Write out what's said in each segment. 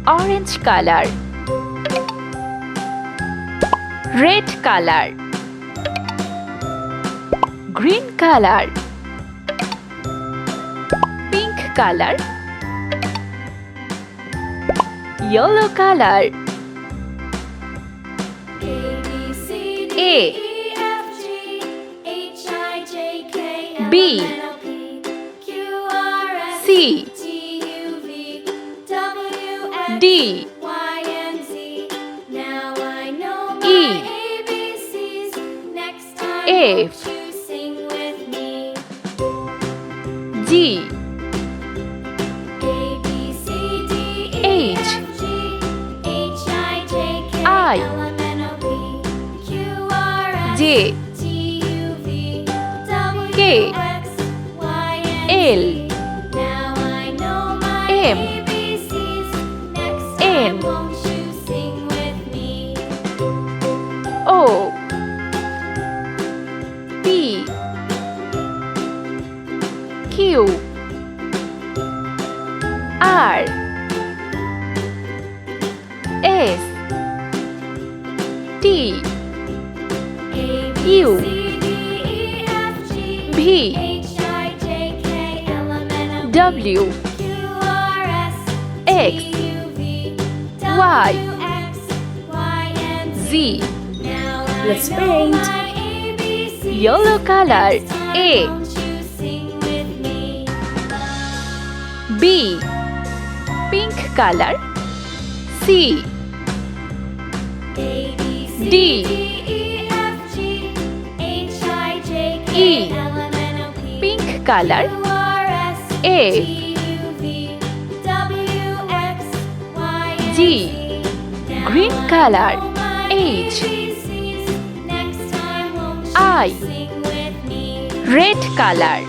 Orange color, red color, green color, pink color, yellow color. A, B, C, D, E, F, G, H, I, J, K, L, M, N, O, P, Q, R, S, T, U, V, W, X, Y, Z. Let's paint. Yellow color. A, B, pink color. C, D, E, pink color. F, G, green color. H, I, red color.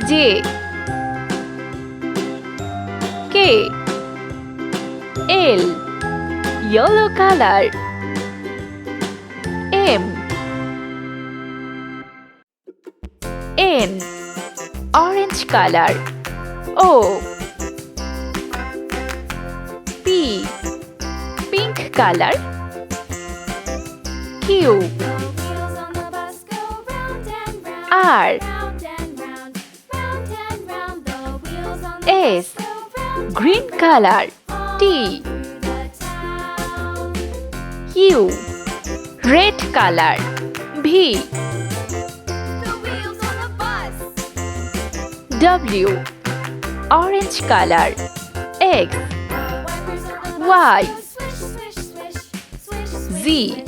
J, K, L, yellow color. M, N, orange color. O, P, pink color. Q, R, S, green color. T, U, red color. V, W, orange color. X, Y, Z,